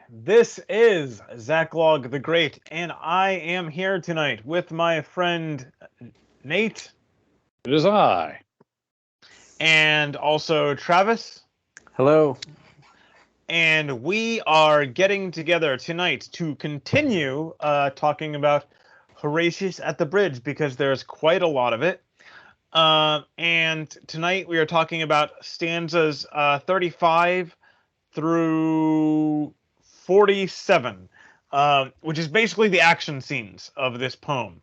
This is Zachlog the Great, and I am here tonight with my friend Nate. It is I. And also Travis. Hello. And we are getting together tonight to continue talking about Horatius at the Bridge, because there's quite a lot of it. And tonight we are talking about stanzas 35 through 47, which is basically the action scenes of this poem.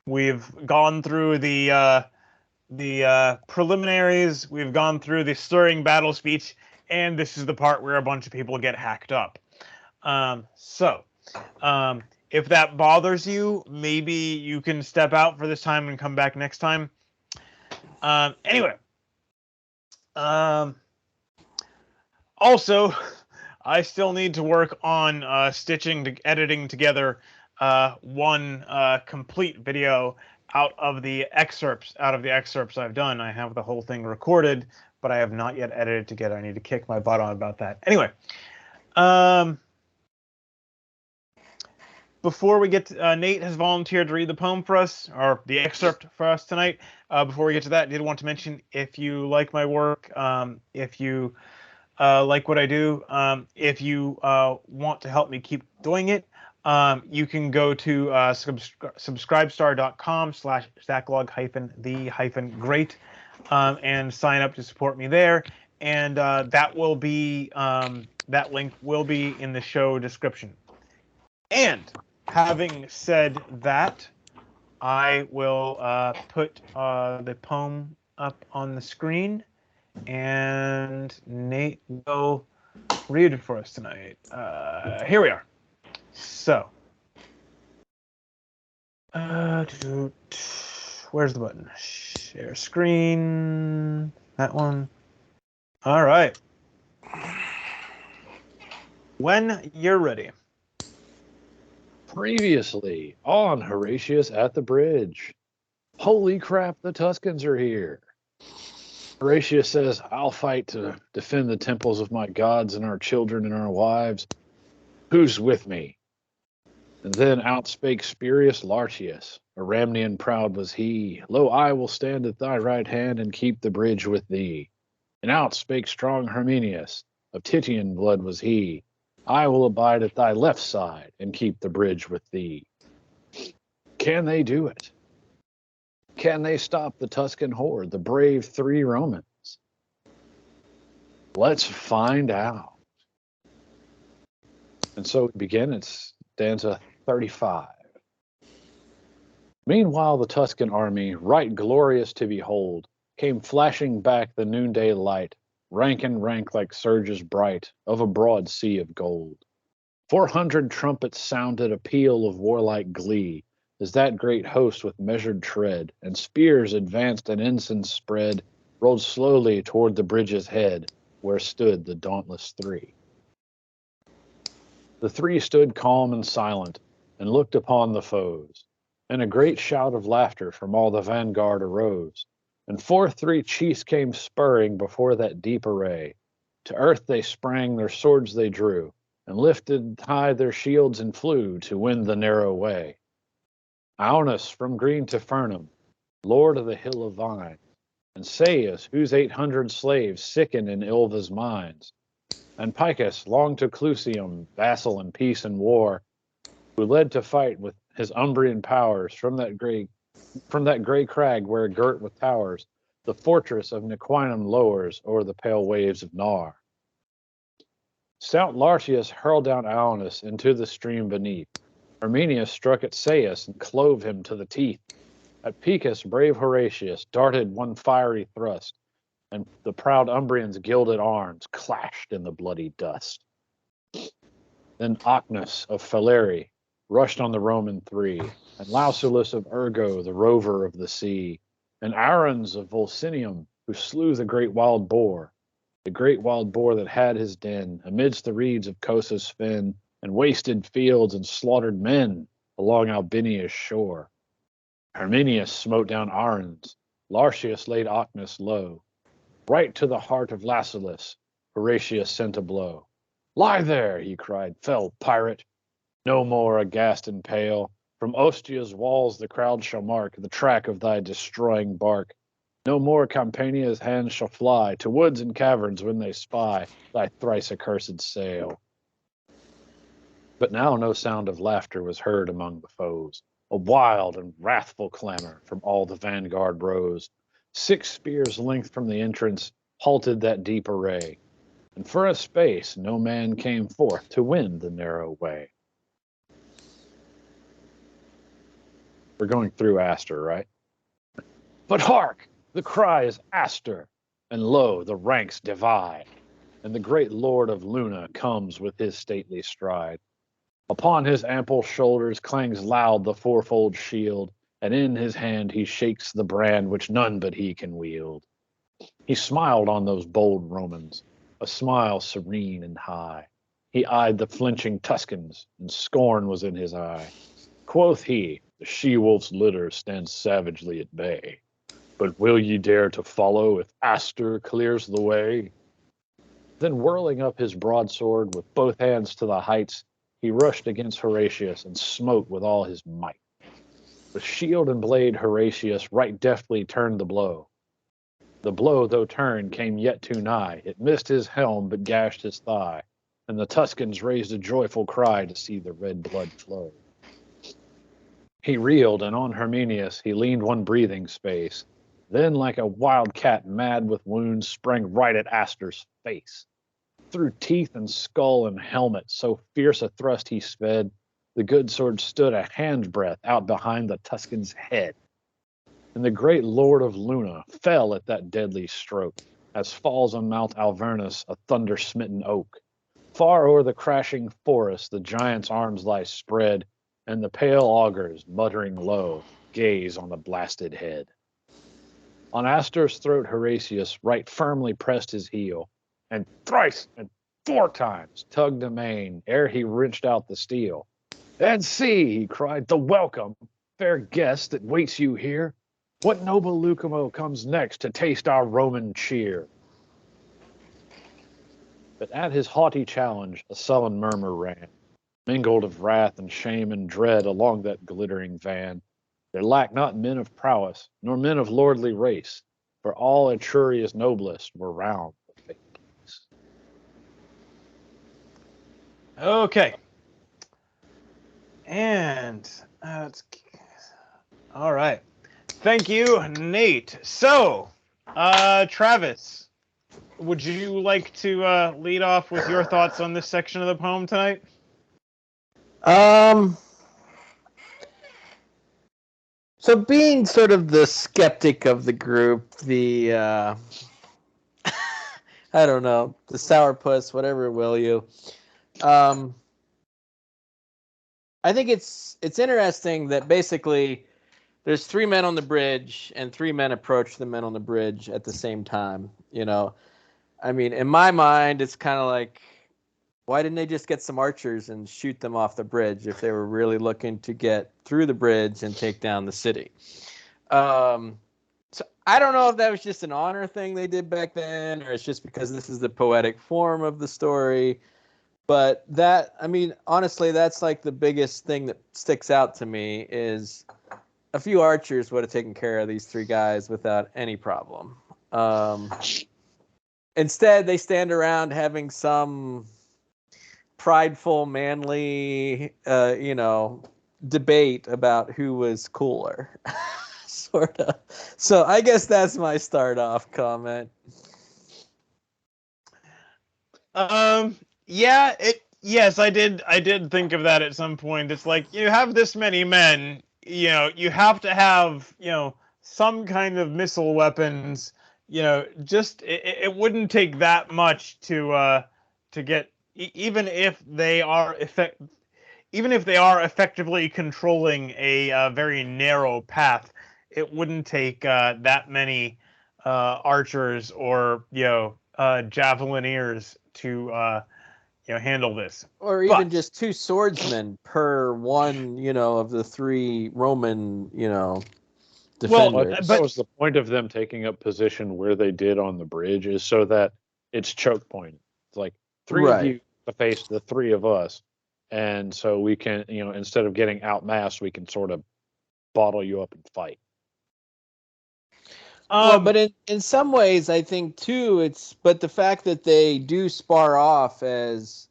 We've gone through the preliminaries, we've gone through the stirring battle speech, and this is the part where a bunch of people get hacked up. If that bothers you, maybe you can step out for this time and come back next time. Anyway. Also, I still need to work on editing together one complete video out of the excerpts I've done. I have the whole thing recorded, but I have not yet edited together. I need to kick my butt on about that. Anyway, before we get to, Nate has volunteered to read the poem for us, or the excerpt for us tonight. Before we get to that, I did want to mention, if you like my work, if you like what I do, if you want to help me keep doing it, you can go to subscribestar.com/Zachlog-the-great and sign up to support me there. And that link will be in the show description. And having said that, I will put the poem up on the screen, and Nate will read it for us tonight. Here we are. So, where's the button? Share screen. That one. All right. When you're ready. Previously on Horatius at the Bridge. Holy crap, the Tuscans are here. Horatius says, I'll fight to defend the temples of my gods and our children and our wives. Who's with me? And then outspake Spurius Lartius. Aramnian proud was he. Lo, I will stand at thy right hand and keep the bridge with thee. And outspake strong Herminius. Of Titian blood was he. I will abide at thy left side and keep the bridge with thee. Can they do it? Can they stop the Tuscan horde, the brave 3 Romans? Let's find out. And so we begin at stanza 35. Meanwhile, the Tuscan army, right glorious to behold, came flashing back the noonday light, rank and rank like surges bright of a broad sea of gold. 400 trumpets sounded a peal of warlike glee, as that great host with measured tread, and spears advanced and ensigns spread, rolled slowly toward the bridge's head, where stood the dauntless 3. The 3 stood calm and silent, and looked upon the foes, and a great shout of laughter from all the vanguard arose, and forth 3 chiefs came spurring before that deep array. To earth they sprang, their swords they drew, and lifted high their shields and flew to win the narrow way. Aunus from Green to Furnham, lord of the hill of vine, and Seius, whose 800 slaves sicken in Ilva's mines, and Picus, long to Clusium, vassal in peace and war, who led to fight with his Umbrian powers from that gray crag where, girt with towers, the fortress of Nequinum lowers o'er the pale waves of Nar. Stout Lartius hurled down Aunus into the stream beneath. Arminius struck at Seius and clove him to the teeth. At Picus, brave Horatius darted one fiery thrust, and the proud Umbrians' gilded arms clashed in the bloody dust. Then Ocnus of Faleri rushed on the Roman 3, and Lausulus of Ergo, the rover of the sea, and Arons of Volsinium, who slew the great wild boar that had his den amidst the reeds of Cosa's fen, and wasted fields and slaughtered men along Albinia's shore. Herminius smote down Arons, Lartius laid Ocnus low. Right to the heart of Lausulus, Horatius sent a blow. Lie there, he cried, fell pirate. No more aghast and pale. From Ostia's walls the crowd shall mark the track of thy destroying bark. No more Campania's hands shall fly to woods and caverns when they spy thy thrice accursed sail. But now no sound of laughter was heard among the foes. A wild and wrathful clamor from all the vanguard rose. 6 spears' length from the entrance halted that deep array, and for a space no man came forth to win the narrow way. We're going through Astor, right? But hark! The cry is Astor, and lo, the ranks divide, and the great lord of Luna comes with his stately stride. Upon his ample shoulders clangs loud the fourfold shield, and in his hand he shakes the brand which none but he can wield. He smiled on those bold Romans, a smile serene and high. He eyed the flinching Tuscans, and scorn was in his eye. Quoth he, the she-wolf's litter stands savagely at bay. But will ye dare to follow if Astor clears the way? Then whirling up his broadsword with both hands to the heights, he rushed against Horatius and smote with all his might. With shield and blade Horatius right deftly turned the blow. The blow, though turned, came yet too nigh. It missed his helm but gashed his thigh, and the Tuscans raised a joyful cry to see the red blood flow. He reeled, and on Herminius he leaned one breathing space. Then, like a wild cat mad with wounds, sprang right at Astor's face. Through teeth and skull and helmet, so fierce a thrust he sped, the good sword stood a handbreadth out behind the Tuscan's head. And the great lord of Luna fell at that deadly stroke, as falls on Mount Alvernus a thunder-smitten oak. Far o'er the crashing forest the giant's arms lie spread, and the pale augurs, muttering low, gaze on the blasted head. On Astor's throat Horatius right firmly pressed his heel, and thrice and 4 times tugged amain ere he wrenched out the steel. And see, he cried, the welcome, fair guest, that waits you here. What noble Lucumo comes next to taste our Roman cheer? But at his haughty challenge a sullen murmur ran, mingled of wrath and shame and dread along that glittering van. There lacked not men of prowess, nor men of lordly race, for all Etruria's noblest were round the fatal place. Okay. And all right. Thank you, Nate. So, Travis, would you like to lead off with your thoughts on this section of the poem tonight? So being sort of the skeptic of the group, the I don't know, the sourpuss, whatever will you. I think it's interesting that basically there's 3 men on the bridge and 3 men approach the men on the bridge at the same time. You know, I mean, in my mind, it's kind of like, why didn't they just get some archers and shoot them off the bridge if they were really looking to get through the bridge and take down the city? So I don't know if that was just an honor thing they did back then, or it's just because this is the poetic form of the story. But that, I mean, honestly, that's like the biggest thing that sticks out to me is a few archers would have taken care of these 3 guys without any problem. Instead, they stand around having some prideful, manly, debate about who was cooler, sort of. So I guess that's my start-off comment. Yeah, yes, I did think of that at some point. It's like, you have this many men, you have to have, some kind of missile weapons, just it wouldn't take that much to get, even if they are effectively controlling a very narrow path, it wouldn't take that many archers or javelineers to handle this, or even just 2 swordsmen per one, of the 3 Roman, defenders. That was the point of them taking up position where they did on the bridge, is so that it's choke point. It's like 3 of you to face the three of us. And so we can, instead of getting outmassed, we can sort of bottle you up and fight. Well, but in some ways, I think too, but the fact that they do spar off as,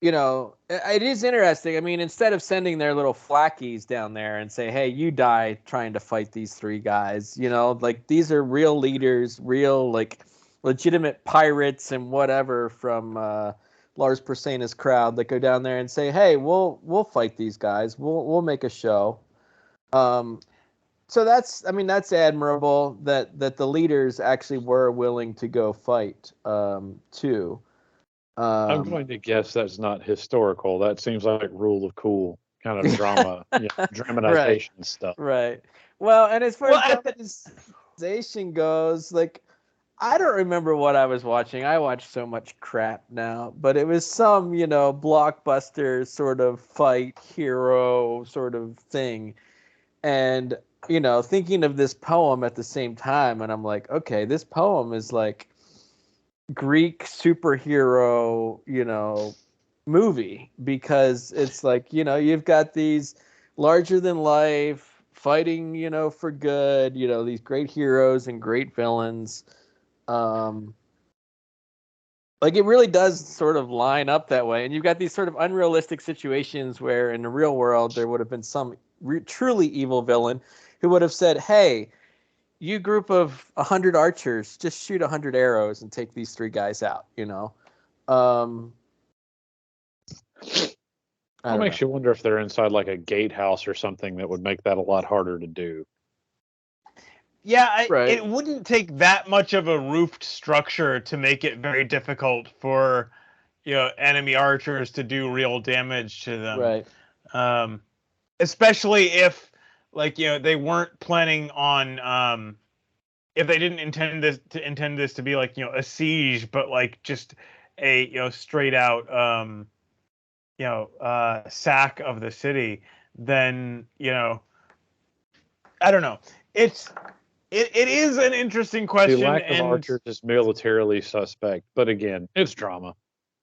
it is interesting. I mean, instead of sending their little flackies down there and say, hey, you die trying to fight these three guys, like these are real leaders, real like legitimate pirates and whatever from Lars Porsena's crowd that go down there and say, hey, we'll fight these guys. We'll make a show. So that's admirable that the leaders actually were willing to go fight too. I'm going to guess that's not historical. That seems like rule of cool kind of drama, dramatization stuff. Right. Well, and as far as dramatization goes, like I don't remember what I was watching. I watch so much crap now, but it was some, blockbuster sort of fight hero sort of thing. And thinking of this poem at the same time, and I'm like, okay, this poem is like Greek superhero, movie, because it's like, you've got these larger than life fighting, for good, these great heroes and great villains. Like it really does sort of line up that way. And you've got these sort of unrealistic situations where in the real world there would have been some truly evil villain who would have said, hey, you group of 100 archers, just shoot 100 arrows and take these three guys out, It makes you wonder if they're inside like a gatehouse or something that would make that a lot harder to do. Yeah, it wouldn't take that much of a roofed structure to make it very difficult for, enemy archers to do real damage to them. Right. Especially if, they weren't planning on, if they didn't intend this to be like, a siege, but like just a, straight out, sack of the city, then, I don't know. It is an interesting question. The lack of archers is militarily suspect, but again, it's drama.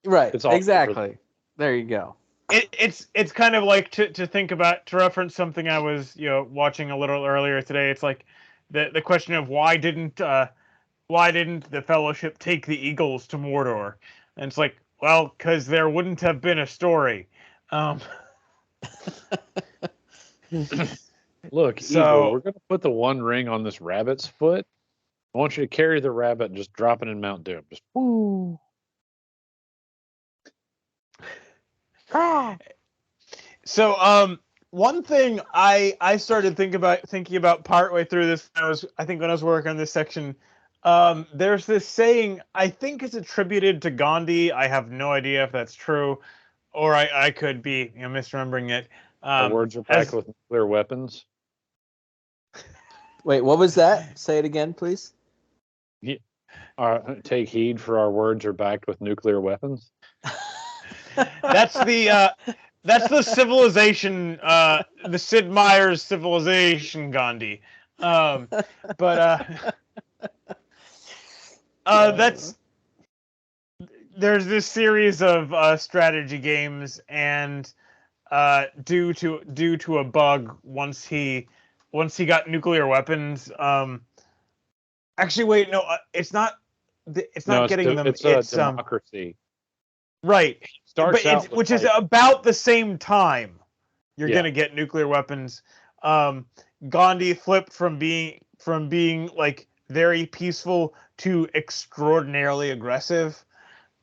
Right. It's exactly. There you go. It's kind of like to think about, to reference something I was watching a little earlier today. It's like the question of why didn't the Fellowship take the Eagles to Mordor? And it's like, well, because there wouldn't have been a story. Look, Eagle, we're going to put the one ring on this rabbit's foot. I want you to carry the rabbit and just drop it in Mount Doom. Just woo. So, one thing I started thinking about partway through this, when I was working on this section, there's this saying, I think it's attributed to Ghandi. I have no idea if that's true, or I could be misremembering it. The words are packed with nuclear weapons. Wait, what was that? Say it again, please. Yeah. Take heed, for our words are backed with nuclear weapons. That's the civilization, the Sid Meier's civilization, Ghandi. There's this series of strategy games, and due to a bug, once he got nuclear weapons. Actually, wait, no, it's not. It's not getting them. It's democracy. Right. Which is about the same time you're gonna get nuclear weapons. Ghandi flipped from being like very peaceful to extraordinarily aggressive.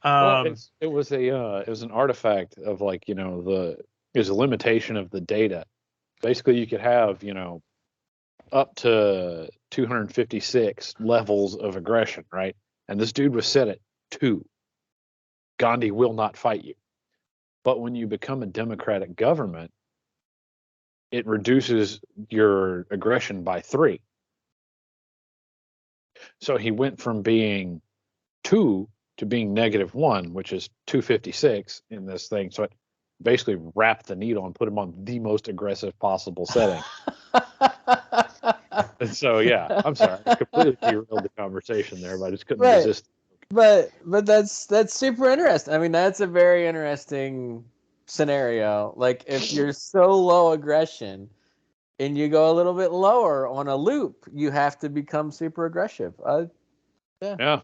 It was an artifact of like, it was a limitation of the data. Basically, you could have, up to 256 levels of aggression, right? And this dude was set at 2. Ghandi will not fight you. But when you become a democratic government, it reduces your aggression by 3. So he went from being 2 to being -1, which is 256 in this thing. So it basically wrapped the needle and put him on the most aggressive possible setting. And so, yeah, I'm sorry. I completely derailed the conversation there, but I just couldn't resist. But that's super interesting. I mean, that's a very interesting scenario. Like if you're so low aggression and you go a little bit lower on a loop, you have to become super aggressive. Yeah.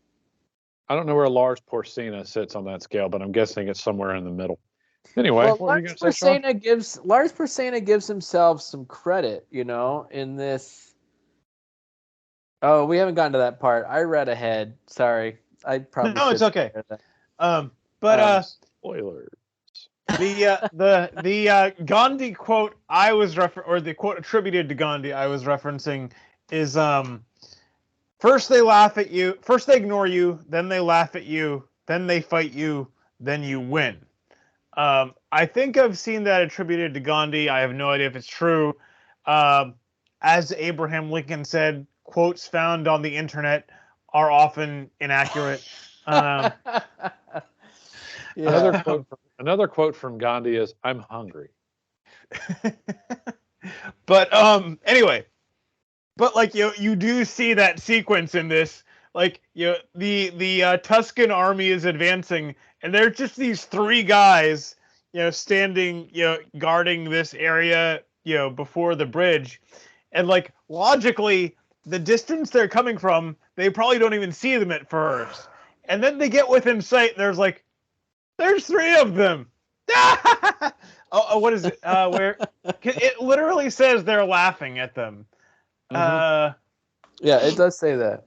I don't know where Lars Porsena sits on that scale, but I'm guessing it's somewhere in the middle. Anyway, Well, what were you going to say, Sean? Lars Porsena gives himself some credit, in this. Oh, we haven't gotten to that part. I read ahead. Sorry, I probably No, it's should okay. have read But spoilers. The Gandhi quote I was or the quote attributed to Gandhi I was referencing is first they laugh at you, first they ignore you, then they laugh at you, then they fight you, then you win. I think I've seen that attributed to Gandhi. I have no idea if it's true. As Abraham Lincoln said, quotes found on the internet are often inaccurate. Yeah. Another quote from Gandhi is, "I'm hungry." But anyway, but like you do see that sequence in this, like the Tuscan army is advancing, and they're just these three guys, standing, guarding this area, before the bridge, and like logically, the distance they're coming from, they probably don't even see them at first, and then they get within sight, and there's three of them. What is it? Where it literally says they're laughing at them. Yeah, it does say that.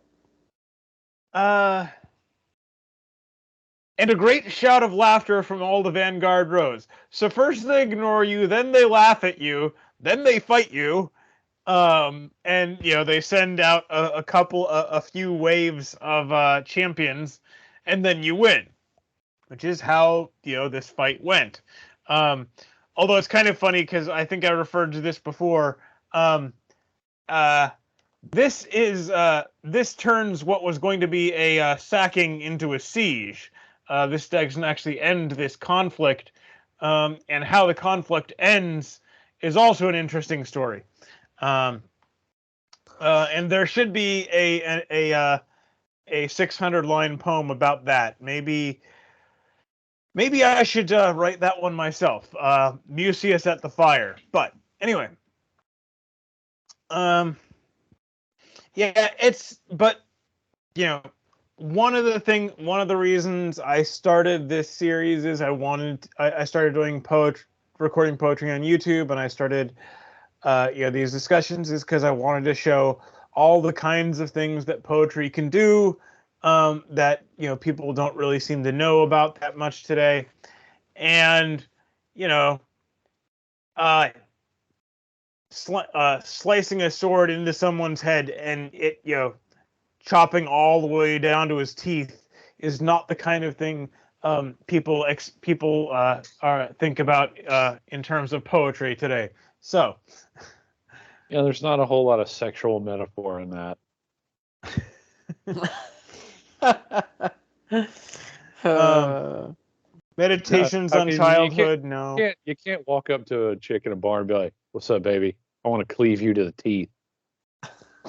And a great shout of laughter from all the vanguard rose. So first they ignore you, then they laugh at you, then they fight you, and they send out a few waves of champions, and then you win, which is how this fight went. Although it's kind of funny because I think I referred to this before. This turns what was going to be a sacking into a siege. This doesn't actually end this conflict, and how the conflict ends is also an interesting story. And there should be a 600-line poem about that. Maybe I should write that one myself. Mucius at the fire. But anyway, yeah, one of the reasons I started this series is I started doing recording poetry on YouTube, and I started these discussions is because I wanted to show all the kinds of things that poetry can do, that people don't really seem to know about that much today, and slicing a sword into someone's head and it chopping all the way down to his teeth is not the kind of thing people think about in terms of poetry today. So yeah, there's not a whole lot of sexual metaphor in that. Meditations on childhood. You can't walk up to a chick in a bar and be like, "What's up, baby? I want to cleave you to the teeth."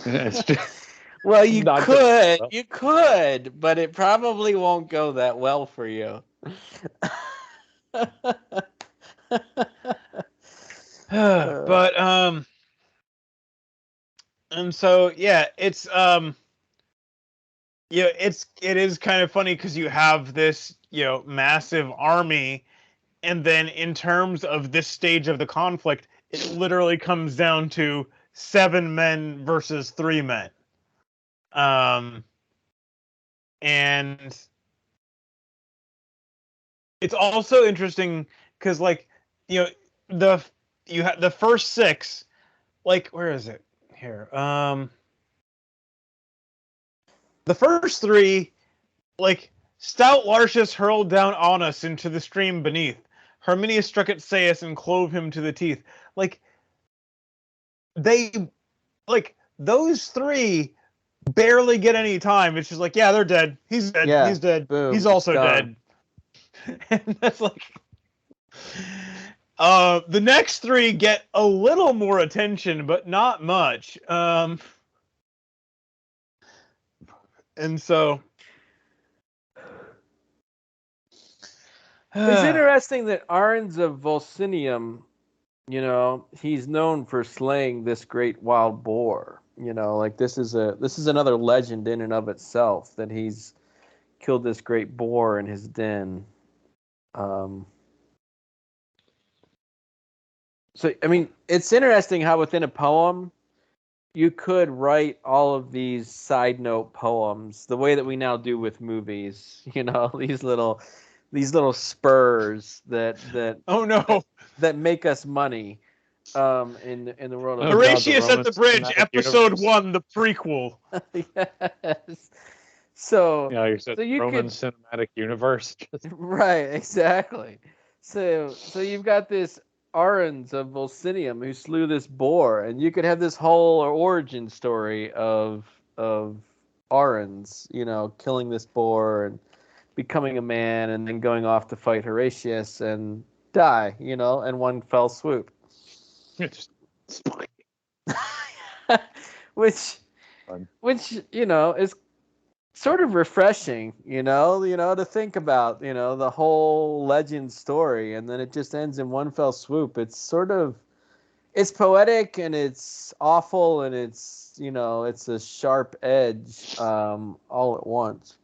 It's just, well, you could, but it probably won't go that well for you. But and so yeah, it is kind of funny because you have this massive army, and then in terms of this stage of the conflict, it literally comes down to 7 men versus 3 men. And it's also interesting because you have the first 6, like, where is it here? The first 3, like, stout Lartius hurled down on us into the stream beneath. Herminius struck at Seius and clove him to the teeth. Those 3 barely get any time. It's just like, yeah, they're dead. He's dead. Yeah, he's dead. Boom, he's also dead. And that's like, the next 3 get a little more attention, but not much. And so, It's interesting that Arns of Volsinium, he's known for slaying this great wild boar. Like this is another legend in and of itself that he's killed this great boar in his den. So I mean, it's interesting how within a poem you could write all of these side note poems the way that we now do with movies. These little spurs that oh no, that make us money. In the world of Horatius at the Bridge, episode universe. 1, the prequel. Yes. So you said so you Roman could, cinematic universe. right, exactly. So you've got this Arons of Volsinium who slew this boar, and you could have this whole origin story of Arons, killing this boar and becoming a man, and then going off to fight Horatius and die, in one fell swoop. which is sort of refreshing, to think about, the whole legend story, and then it just ends in one fell swoop. It's poetic, and it's awful, and it's a sharp edge all at once.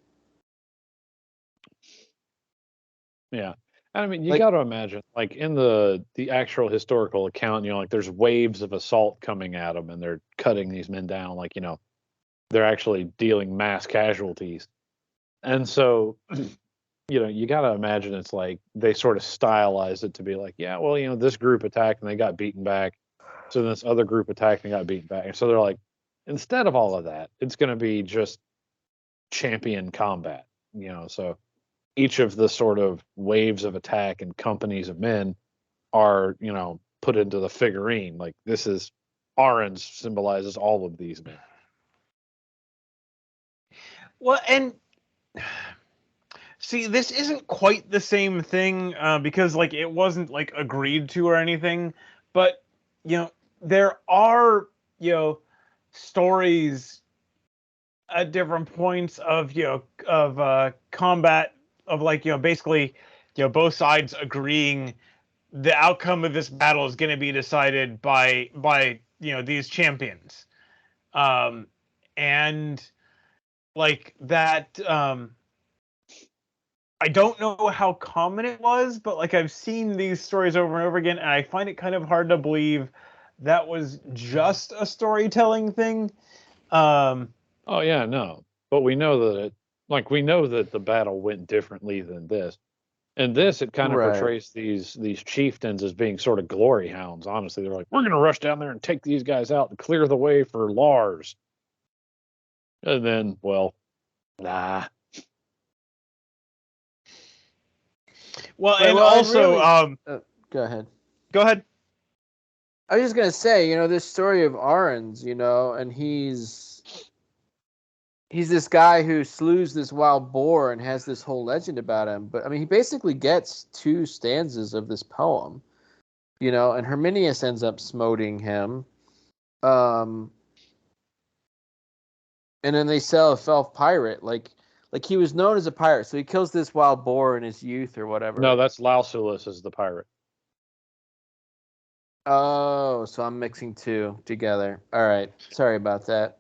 Yeah. I mean, you got to imagine, like in the actual historical account, like there's waves of assault coming at them, and they're cutting these men down, like they're actually dealing mass casualties, and so you got to imagine it's like they sort of stylized it to be like, yeah, well, this group attacked and they got beaten back, so this other group attacked and got beaten back, and so they're like, instead of all of that, it's going to be just champion combat, so. Each of the sort of waves of attack and companies of men are, put into the figurine. Like this is orange symbolizes all of these men. Well, and see, this isn't quite the same thing because like it wasn't like agreed to or anything, but there are stories at different points of combat, of like basically both sides agreeing the outcome of this battle is going to be decided by these champions, and like that. I don't know how common it was, but like I've seen these stories over and over again, and I find it kind of hard to believe that was just a storytelling thing. Oh yeah, no, but we know that we know that the battle went differently than this. And this, it kind of portrays these chieftains as being sort of glory hounds. Honestly, they're like, we're going to rush down there and take these guys out and clear the way for Lars. And then, well, nah. Well, and also, really, go ahead. Go ahead. I was just gonna say, this story of Arons, and he's this guy who slews this wild boar and has this whole legend about him. But I mean, he basically gets 2 stanzas of this poem, and Herminius ends up smoting him. And then they sell a Felf pirate, like he was known as a pirate, so he kills this wild boar in his youth or whatever. No, that's Lausulus as the pirate. Oh, so I'm mixing 2 together. All right, sorry about that.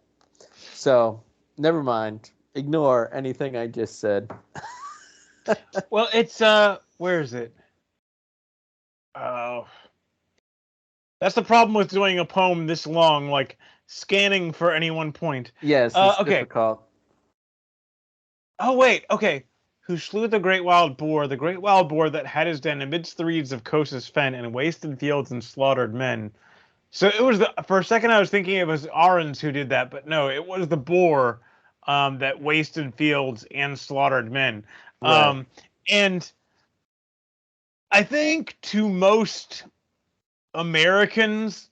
So. Never mind. Ignore anything I just said. Well, it's where is it? Oh, that's the problem with doing a poem this long, like scanning for any one point. Yes, it's difficult. Oh wait, okay. Who slew the great wild boar that had his den amidst the reeds of Cosa's fen and wasted fields and slaughtered men. So it was for a second I was thinking it was Arons who did that, but no, it was the boar. That wasted fields and slaughtered men. Right. And I think to most Americans,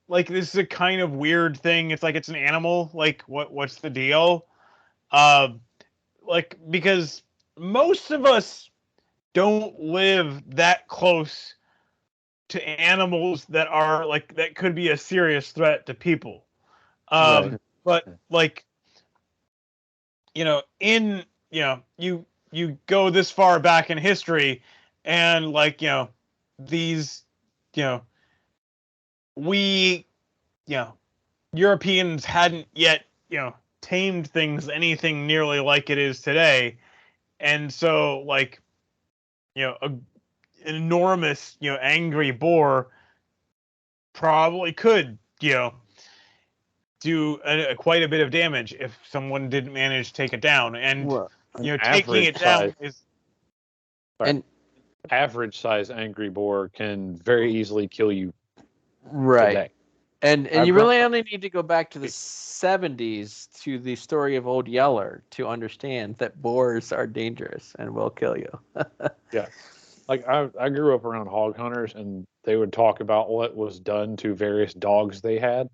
like this is a kind of weird thing. It's like it's an animal. Like what's the deal? Like because most of us don't live that close to animals that are like that could be a serious threat to people. Right. But like you go this far back in history and like, these, you know, we, Europeans hadn't yet, tamed things anything nearly like it is today. And so, like, an enormous, angry boar probably could, do quite a bit of damage if someone didn't manage to take it down. And, Well, taking it down is... and average size angry boar can very easily kill you right. today. And you really only need to go back to the 70s to the story of Old Yeller to understand that boars are dangerous and will kill you. Yeah. Like I grew up around hog hunters, and they would talk about what was done to various dogs they had.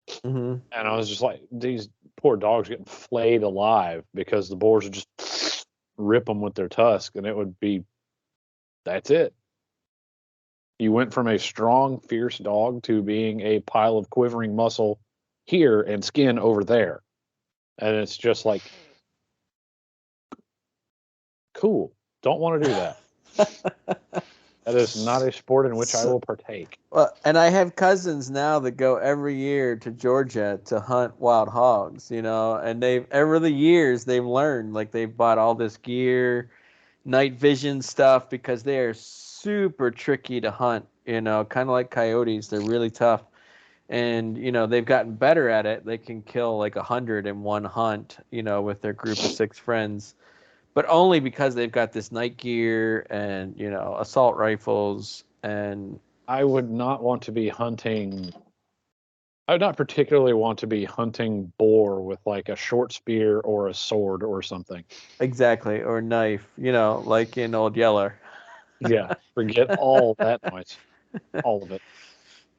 Mm-hmm. And I was just like, these poor dogs getting flayed alive because the boars would just rip them with their tusk, and it would be, that's it. You went from a strong, fierce dog to being a pile of quivering muscle here and skin over there. And it's just like, cool. Don't want to do that. That is not a sport in which I will partake. Well, and I have cousins now that go every year to Georgia to hunt wild hogs, and over the years they've learned, like, they've bought all this gear, night vision stuff, because they are super tricky to hunt, kind of like coyotes. They're really tough. And, they've gotten better at it. They can kill like 100 in one hunt, with their group of 6 friends. But only because they've got this night gear and, assault rifles. And I would not want to be hunting. I would not particularly want to be hunting boar with like a short spear or a sword or something. Exactly. Or knife, like in Old Yeller. Yeah. Forget all that noise. All of it.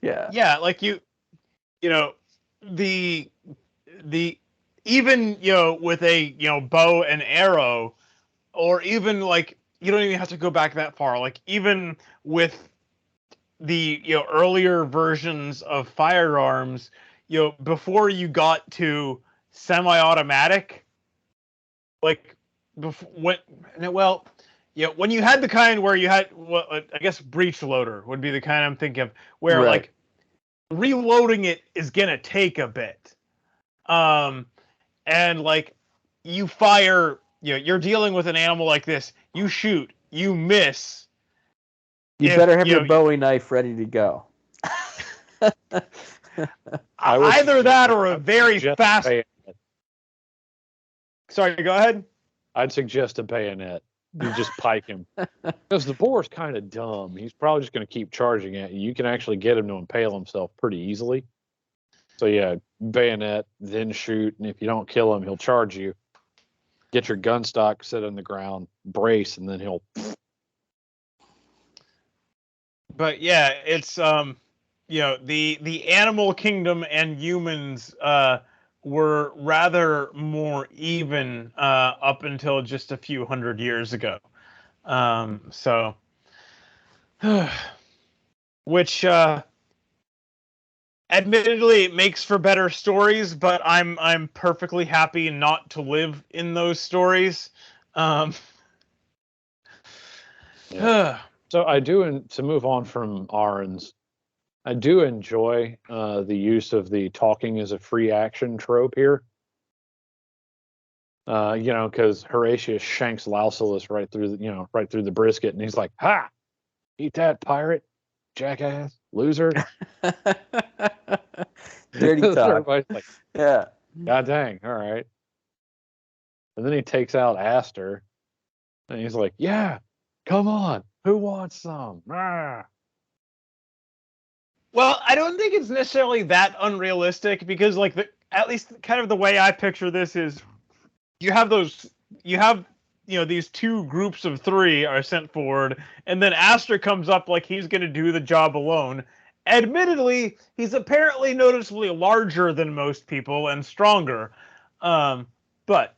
Yeah. Yeah. Like the even, with a, bow and arrow, or even like, you don't even have to go back that far. Like, even with the, earlier versions of firearms, before you got to semi-automatic, like, when you had the kind where you had, well, I guess breech loader would be the kind I'm thinking of, where Right. like reloading it is gonna take a bit. And like, you fire, you're dealing with an animal like this. You shoot, you miss. You better have your Bowie knife ready to go. Either that or a very fast. Sorry, go ahead. I'd suggest a bayonet. You just pike him. Because the boar's kind of dumb. He's probably just going to keep charging at you. You can actually get him to impale himself pretty easily. So yeah, bayonet, then shoot, and if you don't kill him, he'll charge you. Get your gun stock, sit on the ground, brace, and then he'll. But yeah, it's the animal kingdom and humans were rather more even up until just a few hundred years ago. So, which admittedly, it makes for better stories, but I'm perfectly happy not to live in those stories. Yeah. So I do, to move on from Arns, I do enjoy the use of the talking as a free action trope here. Because Horatius shanks Lausulus right through the brisket, and he's like, "Ha! Eat that, pirate, jackass, loser." Dirty talk. Everybody's like, yeah. God dang, all right. And then he takes out Aster, and he's like, "Yeah, come on, who wants some?" Ah. Well, I don't think it's necessarily that unrealistic, because like at least kind of the way I picture this is you have these 2 groups of 3 are sent forward, and then Aster comes up like he's going to do the job alone. Admittedly, he's apparently noticeably larger than most people and stronger. But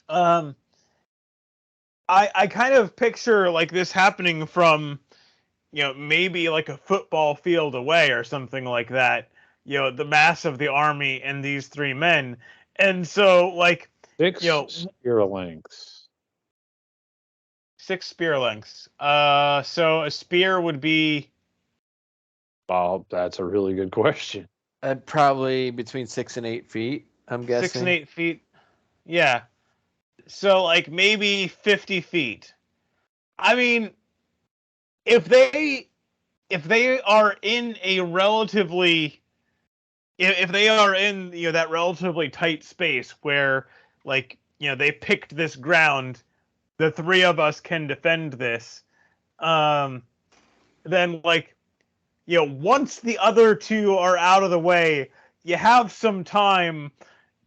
I kind of picture like this happening from, maybe like a football field away or something like that. The mass of the army and these 3 men. And so, like, 6 spear lengths. 6 spear lengths. So a spear would be... Oh, that's a really good question. Probably between 6 and 8 feet, I'm guessing. 6 and 8 feet. Yeah. So, like, maybe 50 feet. I mean, if they are in a relatively... If they are in, that relatively tight space where, like, they picked this ground, the 3 of us can defend this, then, like, once the other 2 are out of the way, you have some time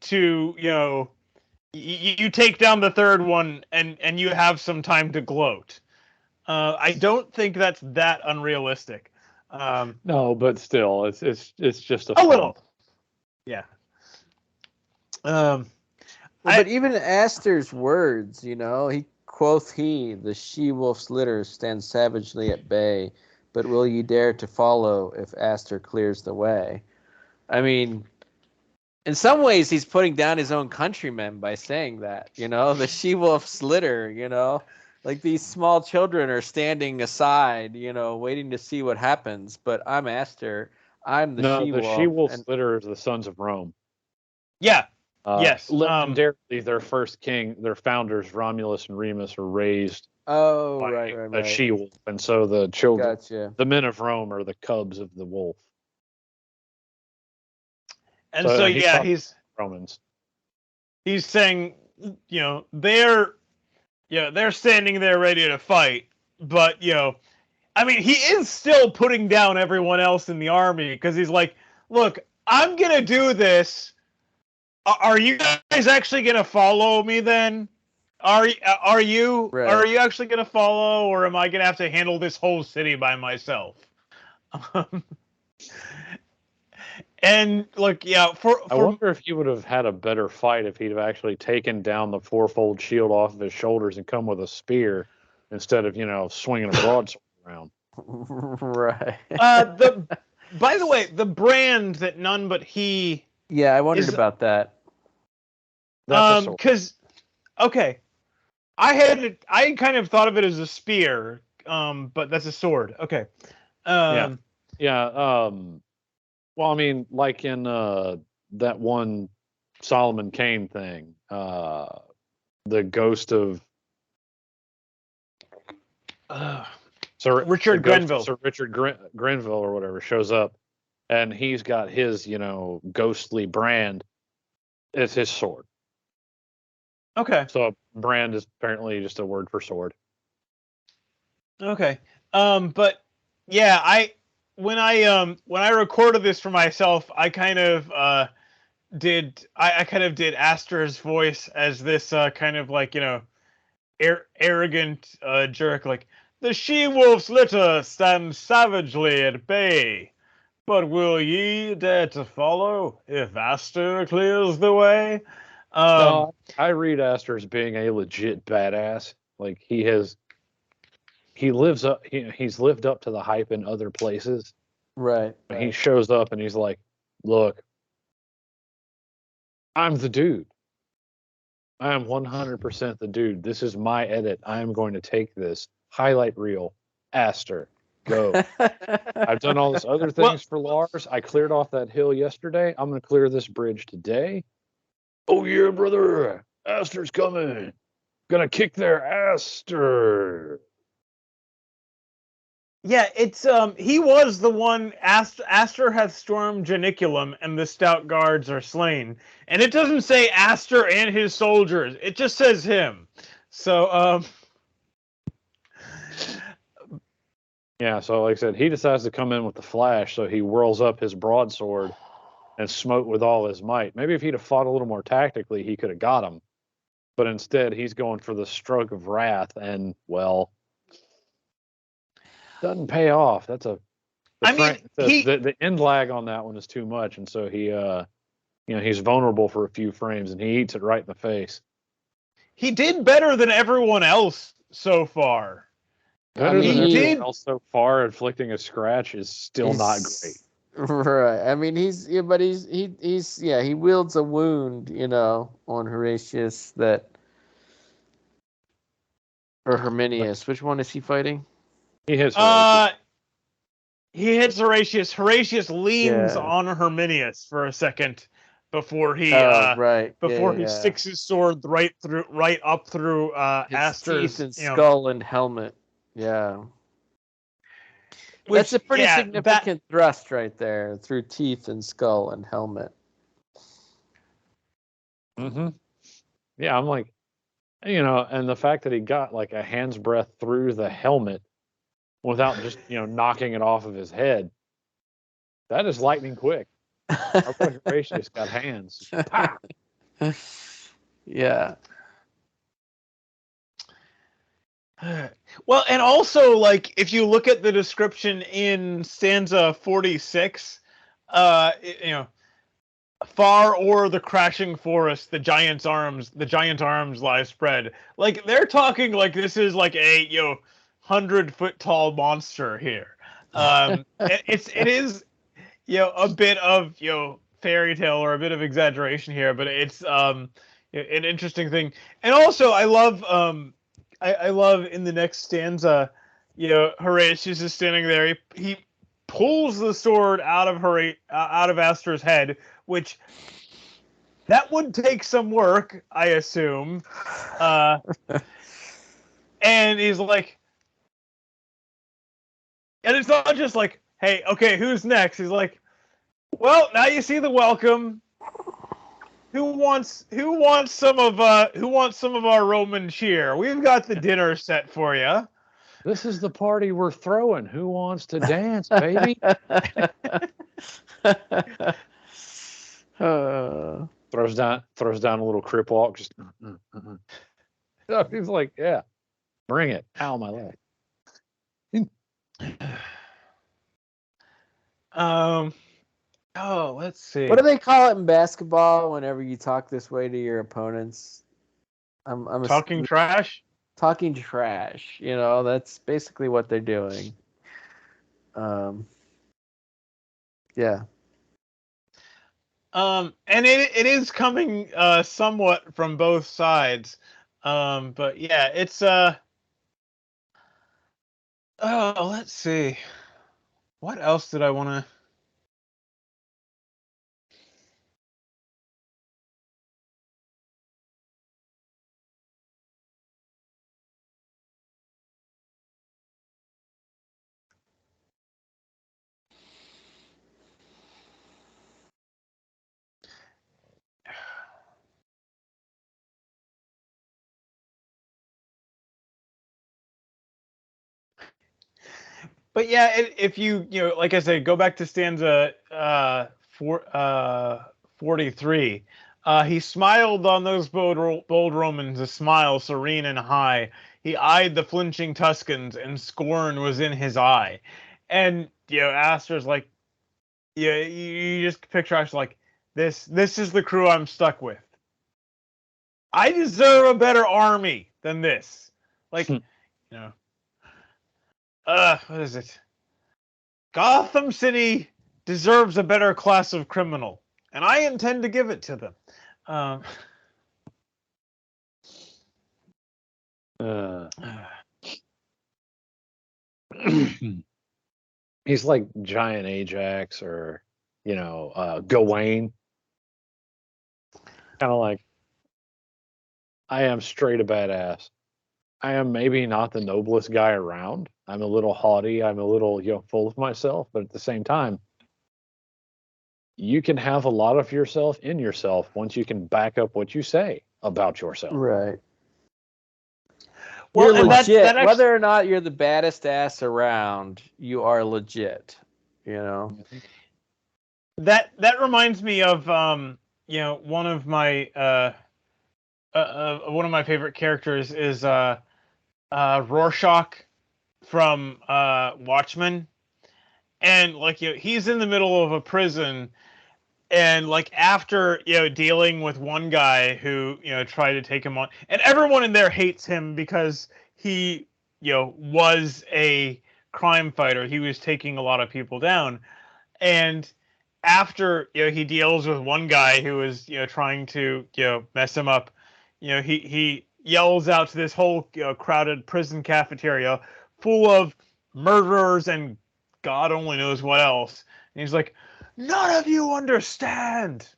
to, you take down the 3rd one and you have some time to gloat. I don't think that's that unrealistic. No, but still, it's just a little. Yeah. But even Aster's words, quoth he, the she-wolf's litter stands savagely at bay, but will ye dare to follow if Aster clears the way? I mean, in some ways, he's putting down his own countrymen by saying that, the she-wolf's litter, like these small children are standing aside, waiting to see what happens, but I'm Aster. I'm the she-wolf. The she-wolf's litter is the sons of Rome. Yeah. Yes. Legendarily, their first king, their founders, Romulus and Remus, were raised by a she-wolf. And so the children, the men of Rome, are the cubs of the wolf. And so he's Romans. He's saying, they're standing there ready to fight, but I mean, he is still putting down everyone else in the army because he's like, look, I'm gonna do this. Are you guys actually gonna follow me then? Are you actually gonna follow, or am I gonna have to handle this whole city by myself? And look, I wonder if he would have had a better fight if he'd have actually taken down the 4-fold shield off of his shoulders and come with a spear instead of swinging a broadsword around. Right. By the way, the brand that none but he. Yeah, I wondered about that. Because I kind of thought of it as a spear, but that's a sword. Okay. Well, I mean, like in that one Solomon Kane thing, the ghost of Sir Richard Grenville or whatever shows up, and he's got his, ghostly brand. It's his sword. Okay. So brand is apparently just a word for sword. Okay. But yeah, when I recorded this for myself, I kind of did Aster's voice as this kind of like arrogant jerk, like the she-wolf's litter stands savagely at bay, but will ye dare to follow if Aster clears the way? No, I read Aster as being a legit badass. Like he's lived up to the hype in other places. Right. He shows up and he's like, look, I'm the dude. I am 100% the dude. This is my edit. I am going to take this highlight reel. Aster, go. I've done all this other things for Lars. I cleared off that hill yesterday. I'm going to clear this bridge today. Oh yeah, brother. Aster's coming. Gonna kick their Aster. Yeah, it's he was the one. Aster hath stormed Janiculum, and the stout guards are slain. And it doesn't say Aster and his soldiers; it just says him. So yeah. So like I said, he decides to come in with the flash, so he whirls up his broadsword and smote with all his might. Maybe if he'd have fought a little more tactically, he could have got him. But instead, he's going for the stroke of wrath, and doesn't pay off. That's the end lag on that one is too much, and so he he's vulnerable for a few frames, and he eats it right in the face. He did better than everyone else so far. Everyone else so far. Inflicting a scratch is still not great. Right. I mean, he wields a wound, on Horatius that Or Herminius. Which one is he fighting? He hits Horatius. He hits Horatius. Horatius leans Yeah. on Herminius for a second before he right. before he Yeah. sticks his sword right up through His Aster's teeth and skull and helmet. Yeah. Which, That's a pretty yeah, significant thrust right there, through teeth and skull and helmet. Mm-hmm. Yeah, I'm like, and the fact that he got like a hand's breadth through the helmet without just, knocking it off of his head, that is lightning quick. Our boy Horatius got hands. Pow! Yeah. Well, and also, like, if you look at the description in stanza 46, far o'er the crashing forest, the giant arms lie spread. Like, they're talking like this is like a 100-foot tall monster here. It is a bit of fairy tale or a bit of exaggeration here, but it's an interesting thing. And also, I love I love in the next stanza, Horatius is standing there. He pulls the sword out of Aster's head, which that would take some work, I assume. And he's like, and it's not just like, hey, okay, who's next? He's like, well, now you see the welcome. Who wants some of our Roman cheer? We've got the dinner set for you. This is the party we're throwing. Who wants to dance, baby? Throws down a little crip walk. Just he's like, yeah, bring it. Ow, my leg. Oh, let's see. What do they call it in basketball whenever you talk this way to your opponents? I'm talking trash. Talking trash. That's basically what they're doing. Yeah. And it is coming somewhat from both sides. But yeah, it's oh, let's see. What else did I want to? But yeah, if you like I said, go back to stanza 43. He smiled on those bold Romans, a smile serene and high. He eyed the flinching Tuscans, and scorn was in his eye. And Astor's like, you just picture Astor like, this is the crew I'm stuck with. I deserve a better army than this. Like, what is it? Gotham City deserves a better class of criminal, and I intend to give it to them. He's like Giant Ajax or, Gawain. Kind of like, I am straight a badass. I am maybe not the noblest guy around. I'm a little haughty. I'm a little, full of myself. But at the same time, you can have a lot of yourself in yourself once you can back up what you say about yourself. Right. Well, you're legit. Whether or not you're the baddest ass around, you are legit. That reminds me of one of my favorite characters is Rorschach from Watchmen, and like he's in the middle of a prison, and like after dealing with one guy who tried to take him on, and everyone in there hates him because he was a crime fighter. He was taking a lot of people down, and after he deals with one guy who was trying to mess him up, he yells out to this whole crowded prison cafeteria full of murderers and God only knows what else. And he's like, none of you understand.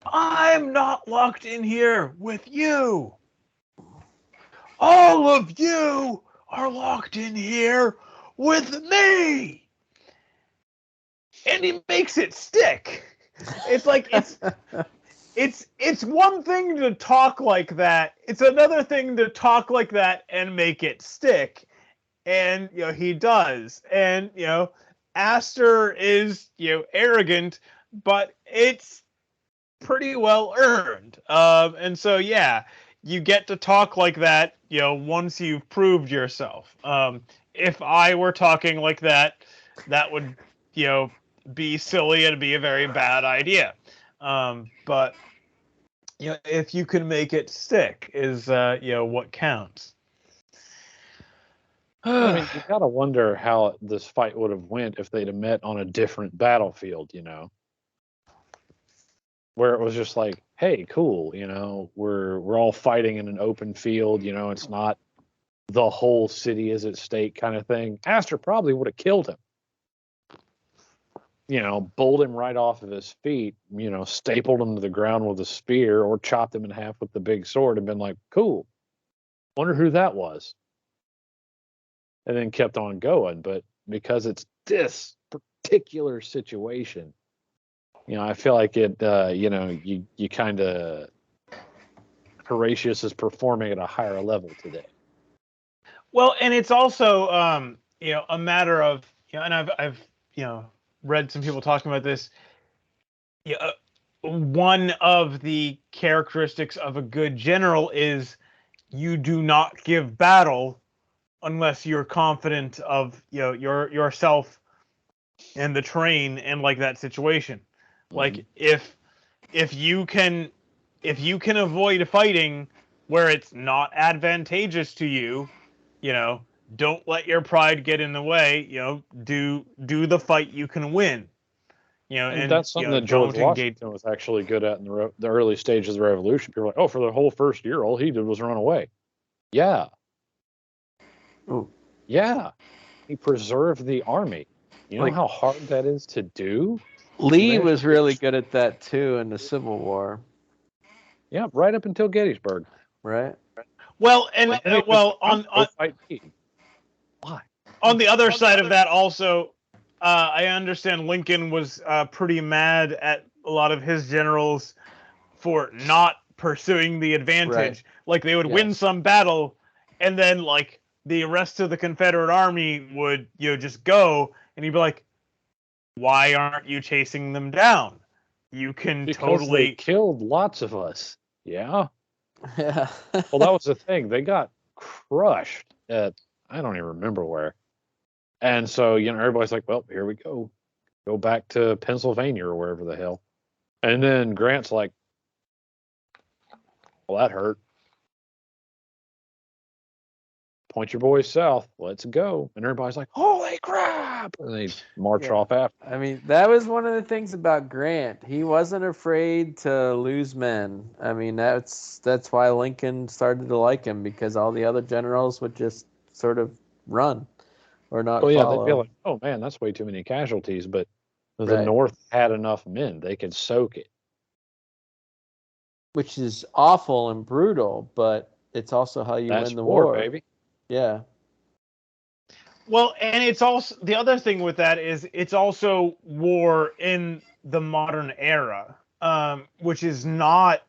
I'm not locked in here with you. All of you are locked in here with me. And he makes it stick. It's like it's one thing to talk like that. It's another thing to talk like that and make it stick. And he does. And Aster is arrogant, but it's pretty well earned. And so you get to talk like that, once you've proved yourself. If I were talking like that, that would, be silly and be a very bad idea. But if you can make it stick is, what counts. I mean, you gotta wonder how this fight would have went if they'd have met on a different battlefield, where it was just like, hey, cool, we're all fighting in an open field, it's not the whole city is at stake kind of thing. Aster probably would have killed him. Bowled him right off of his feet, stapled him to the ground with a spear or chopped him in half with the big sword and been like, cool, wonder who that was. And then kept on going. But because it's this particular situation, I feel like it, you kind of, Horatius is performing at a higher level today. Well, and it's also, a matter of, and I've read some people talking about this. One of the characteristics of a good general is you do not give battle unless you're confident of yourself and the terrain and like that situation. Mm-hmm. Like if you can avoid fighting where it's not advantageous to you, don't let your pride get in the way. Do the fight you can win. And that's something that George Washington was actually good at in the early stages of the Revolution. People were like, oh, for the whole first year, all he did was run away. Yeah. Ooh. Yeah. He preserved the army. You know how hard that is to do? Lee was really good at that too in the Civil War. Yeah, right up until Gettysburg. Right. Well, and on why? On the other side of that, also, I understand Lincoln was pretty mad at a lot of his generals for not pursuing the advantage. Right. Like they would win some battle, and then like the rest of the Confederate army would just go, and he'd be like, "Why aren't you chasing them down? You can because they killed lots of us." Yeah. Yeah. Well, that was the thing. They got crushed at I don't even remember where. And so, everybody's like, well, here we go. Go back to Pennsylvania or wherever the hell. And then Grant's like, well, that hurt. Point your boys south. Let's go. And everybody's like, holy crap. And they march off after. I mean, that was one of the things about Grant. He wasn't afraid to lose men. I mean, that's why Lincoln started to like him, because all the other generals would just sort of run or not follow. They'd be like, oh, man, that's way too many casualties. But the North had enough men. They could soak it. Which is awful and brutal, but it's also how you win the war. Baby. Yeah. Well, and it's also the other thing with that is it's also war in the modern era, which is not.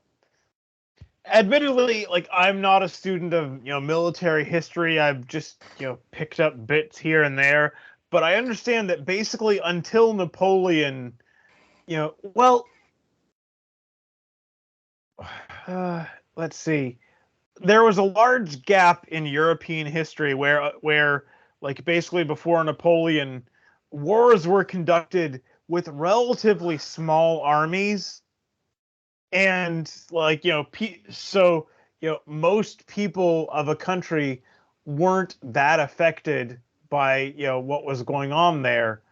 Admittedly, like I'm not a student of military history. I've just picked up bits here and there, but I understand that basically until Napoleon, let's see. There was a large gap in European history where like basically before Napoleon, wars were conducted with relatively small armies, and like most people of a country weren't that affected by what was going on there.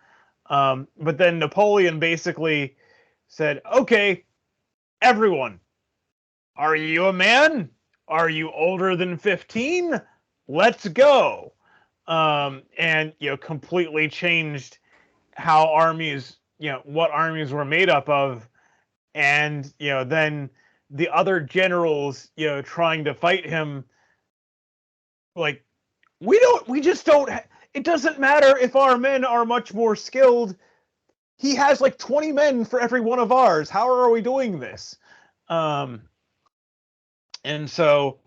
But then Napoleon basically said, "Okay, everyone, are you a man? are you older than 15? Let's go. And completely changed how armies, what armies were made up of, and then the other generals, trying to fight him, like, we just don't. It doesn't matter if our men are much more skilled. He has like 20 men for every one of ours. How are we doing this? And so,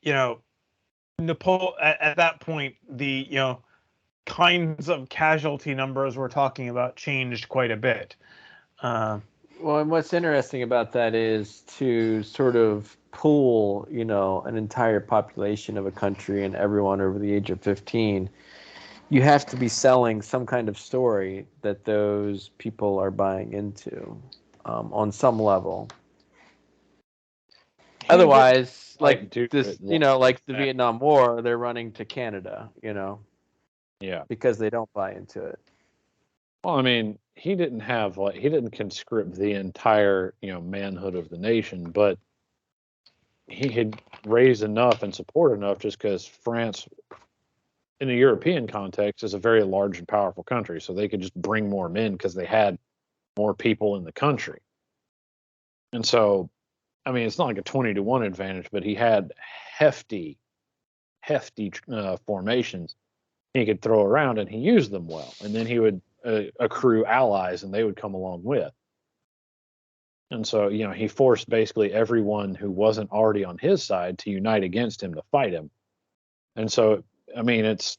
at that point, the kinds of casualty numbers we're talking about changed quite a bit. Well, and what's interesting about that is to sort of pool, an entire population of a country and everyone over the age of 15, you have to be selling some kind of story that those people are buying into on some level. Otherwise, like this, like the Vietnam War, they're running to Canada, Yeah. because they don't buy into it. Well, I mean, he didn't conscript the entire, manhood of the nation, but he had raised enough and support enough just because France, in a European context, is a very large and powerful country. So they could just bring more men because they had more people in the country. And so, I mean, it's not like a 20-1 advantage, but he had hefty formations he could throw around, and he used them well. And then he would accrue allies, and they would come along with. And so, he forced basically everyone who wasn't already on his side to unite against him to fight him. And so, I mean, it's,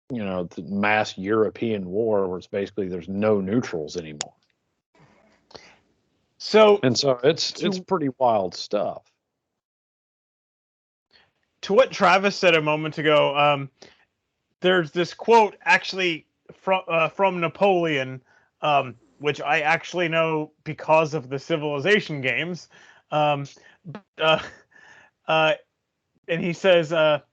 the mass European war where it's basically there's no neutrals anymore. So it's pretty wild stuff. To what Travis said a moment ago, there's this quote actually from Napoleon, which I actually know because of the Civilization games. And he says, a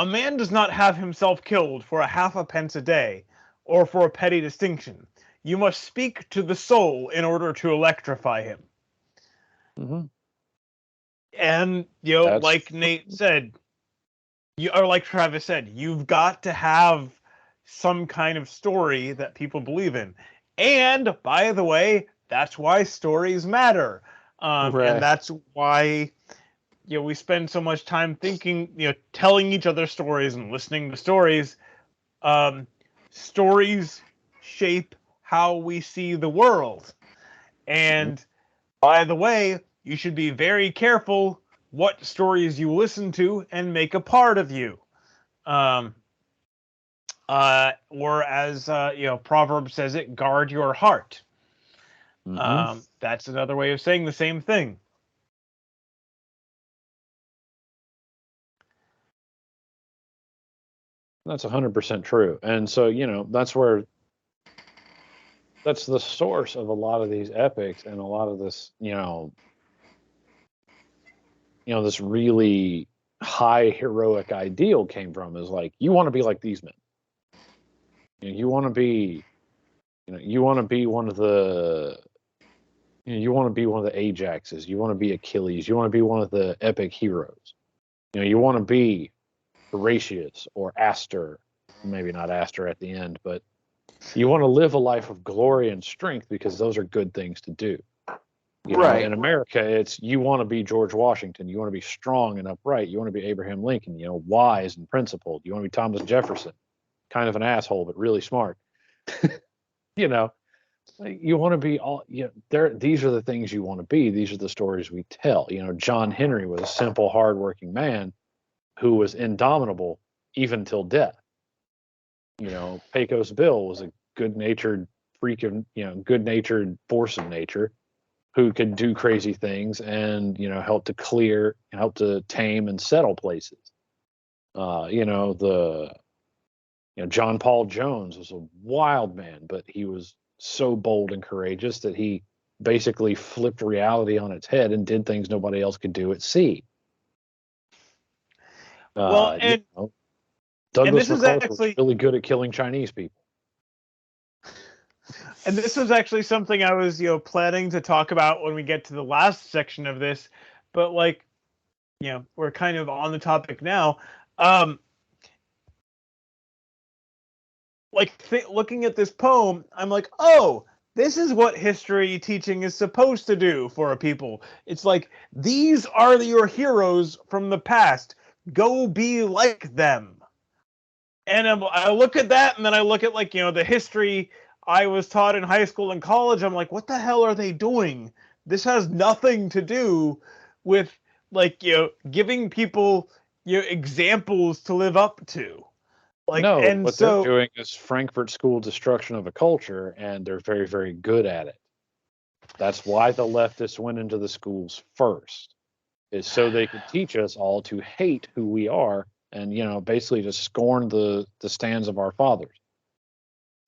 man does not have himself killed for a half a pence a day, or for a petty distinction. You must speak to the soul in order to electrify him. Mm-hmm. And, like Nate said, or like Travis said, you've got to have some kind of story that people believe in. And, by the way, that's why stories matter. Right. And that's why we spend so much time thinking, telling each other stories and listening to stories. Stories shape how we see the world. And by the way, you should be very careful what stories you listen to and make a part of you. Or as Proverbs says it, guard your heart. Mm-hmm. That's another way of saying the same thing. That's 100% true. And so, that's the source of a lot of these epics and a lot of this, this really high heroic ideal came from, is like, you want to be like these men. You want to be one of the Ajaxes. You want to be Achilles. You want to be one of the epic heroes. You want to be Horatius or Astor, maybe not Astor at the end, but you want to live a life of glory and strength because those are good things to do. Right. In America, it's you want to be George Washington. You want to be strong and upright. You want to be Abraham Lincoln, wise and principled. You want to be Thomas Jefferson, kind of an asshole, but really smart. You want to be all, these are the things you want to be. These are the stories we tell. John Henry was a simple, hardworking man who was indomitable even till death. Pecos Bill was a good-natured good-natured force of nature who could do crazy things and, help to tame and settle places. John Paul Jones was a wild man, but he was so bold and courageous that he basically flipped reality on its head and did things nobody else could do at sea. Douglas MacArthur was really good at killing Chinese people. And this was actually something I was, planning to talk about when we get to the last section of this. But, like, we're kind of on the topic now. Looking at this poem, I'm like, oh, this is what history teaching is supposed to do for a people. It's like, these are your heroes from the past. Go be like them. And I look at that, and then I look at the history I was taught in high school and college. I'm like, what the hell are they doing? This has nothing to do with giving people examples to live up to. No, what they're doing is Frankfurt School destruction of a culture, and they're very, very good at it. That's why the leftists went into the schools first, is so they could teach us all to hate who we are and, basically to scorn the stands of our fathers.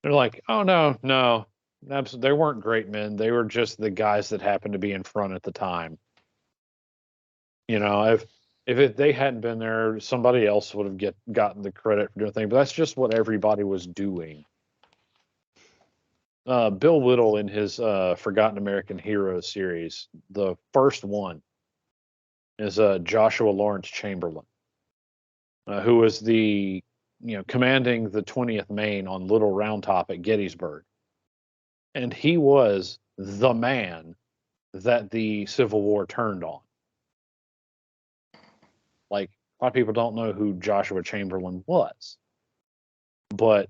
They're like, oh, no, they weren't great men. They were just the guys that happened to be in front at the time. If they hadn't been there, somebody else would have gotten the credit for doing things. But that's just what everybody was doing. Bill Whittle, in his Forgotten American Heroes series, the first one is Joshua Lawrence Chamberlain, who was commanding the 20th Maine on Little Round Top at Gettysburg. And he was the man that the Civil War turned on. Like, a lot of people don't know who Joshua Chamberlain was. But,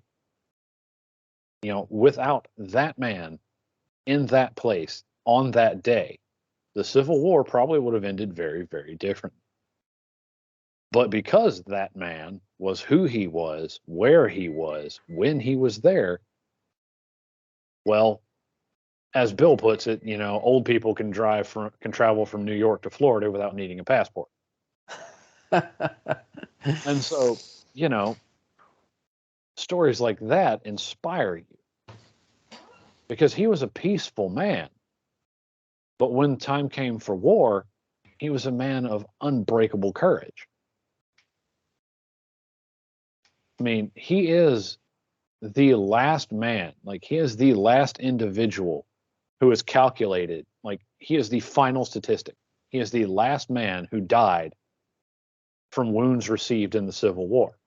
without that man in that place on that day, the Civil War probably would have ended very, very differently. But because that man was who he was, where he was, when he was there, well, as Bill puts it, old people can travel from New York to Florida without needing a passport. And so, stories like that inspire you, because he was a peaceful man. But when time came for war, he was a man of unbreakable courage. I mean, he is the last man, he is the last individual who is calculated, he is the final statistic. He is the last man who died from wounds received in the Civil War.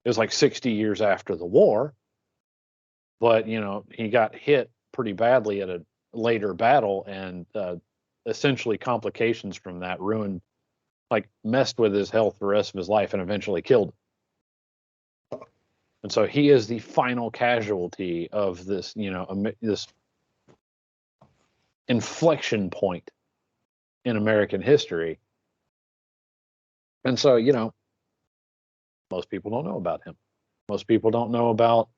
It was 60 years after the war, but he got hit pretty badly at a later battle, and essentially complications from that ruined, messed with his health the rest of his life and eventually killed him. And so he is the final casualty of this, this inflection point in American history. And so, most people don't know about him. Most people don't know about,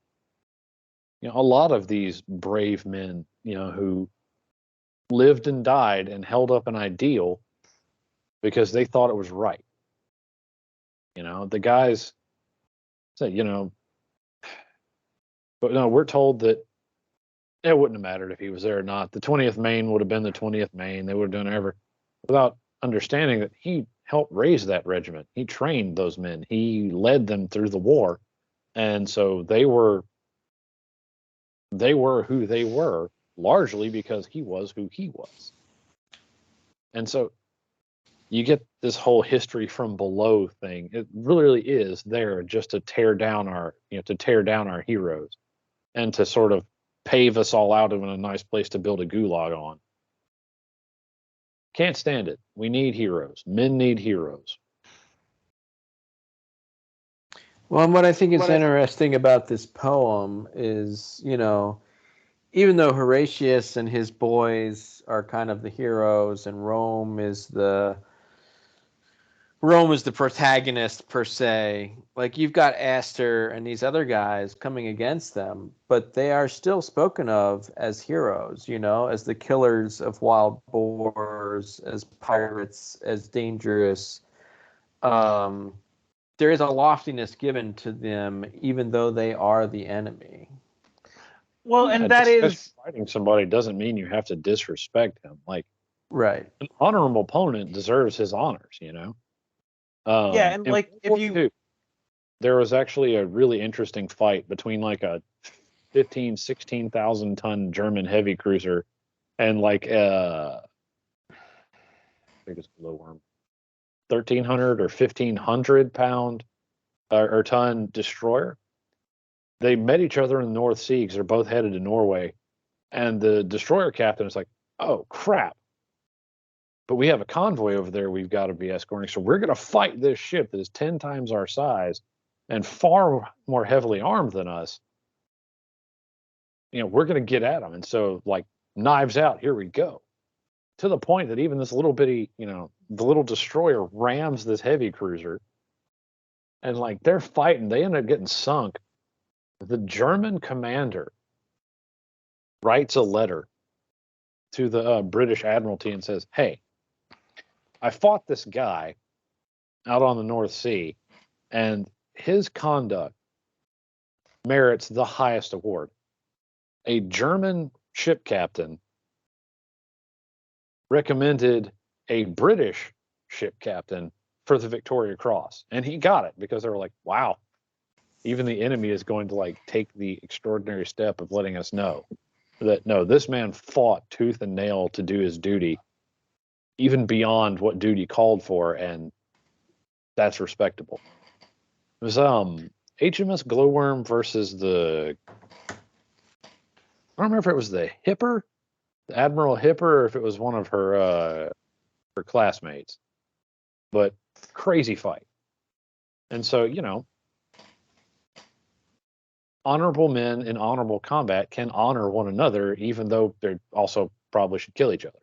a lot of these brave men, who lived and died and held up an ideal because they thought it was right. The guys said, but no, we're told that it wouldn't have mattered if he was there or not. The 20th Maine would have been the 20th Maine. They would have done whatever, without understanding that he helped raise that regiment. He trained those men. He led them through the war. And so they were who they were, largely because he was who he was. And so you get this whole history from below thing. It really is there just to tear down our heroes, and to sort of pave us all out of a nice place to build a gulag on. Can't stand it. We need heroes. Men need heroes. Well, and what I think is interesting about this poem is, even though Horatius and his boys are kind of the heroes, and Rome is the protagonist per se, you've got Astor and these other guys coming against them, but they are still spoken of as heroes, as the killers of wild boars, as pirates, as dangerous. There is a loftiness given to them, even though they are the enemy. Well, and that is fighting somebody doesn't mean you have to disrespect him. Right. An honorable opponent deserves his honors, Yeah, and if you, there was actually a really interesting fight between a 16,000 ton German heavy cruiser and I think it's glowworm. 1,300 or 1,500 pound or ton destroyer. They met each other in the North Sea because they're both headed to Norway. And the destroyer captain is like, oh, crap. But we have a convoy over there we've got to be escorting. So we're going to fight this ship that is 10 times our size and far more heavily armed than us. We're going to get at them. And so, like, knives out, here we go. To the point that even this little bitty, the little destroyer rams this heavy cruiser. And, like, they're fighting. They end up getting sunk. The German commander writes a letter to the British Admiralty and says, hey, I fought this guy out on the North Sea, and his conduct merits the highest award. A German ship captain recommended a British ship captain for the Victoria Cross, and he got it because they were like, wow, even the enemy is going to, like, take the extraordinary step of letting us know that, no, this man fought tooth and nail to do his duty, even beyond what duty called for, and that's respectable. It was HMS Glowworm versus the, I don't remember if it was the Hipper, the Admiral Hipper, or if it was one of her classmates, but crazy fight. And so, honorable men in honorable combat can honor one another, even though they also probably should kill each other.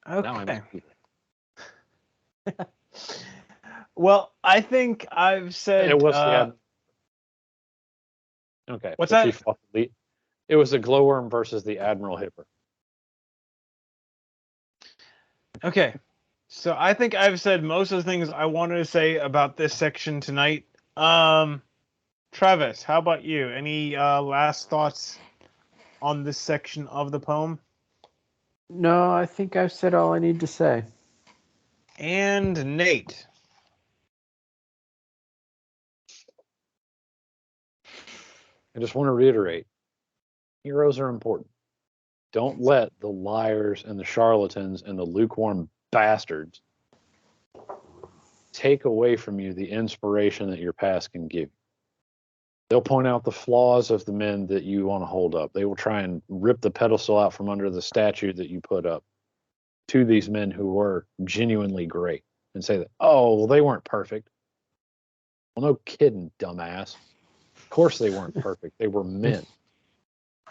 Okay. Well, I think I've said. It was okay. What's that? It was the Glowworm versus the Admiral Hipper. Okay. So I think I've said most of the things I wanted to say about this section tonight. Travis, how about you? Any last thoughts on this section of the poem? No, I think I've said all I need to say. And Nate. I just want to reiterate, heroes are important. Don't let the liars and the charlatans and the lukewarm bastards take away from you the inspiration that your past can give you. They'll point out the flaws of the men that you want to hold up. They will try and rip the pedestal out from under the statue that you put up to these men who were genuinely great and say that, oh, well, they weren't perfect. Well, no kidding, dumbass. Of course they weren't perfect. They were men.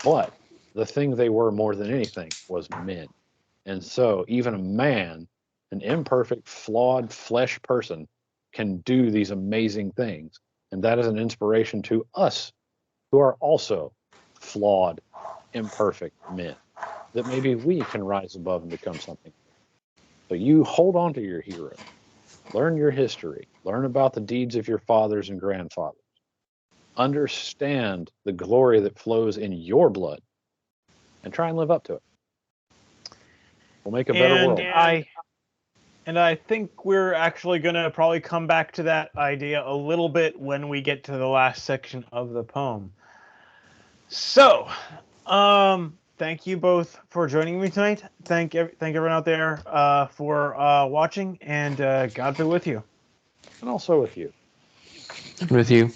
But the thing they were more than anything was men. And so even a man, an imperfect, flawed flesh person, can do these amazing things. And that is an inspiration to us who are also flawed, imperfect men, that maybe we can rise above and become something. So you hold on to your hero. Learn your history. Learn about the deeds of your fathers and grandfathers. Understand the glory that flows in your blood and try and live up to it. We'll make a better world. And I think we're actually going to probably come back to that idea a little bit when we get to the last section of the poem. So, thank you both for joining me tonight. Thank everyone out there for watching, and God be with you. And also with you. With you.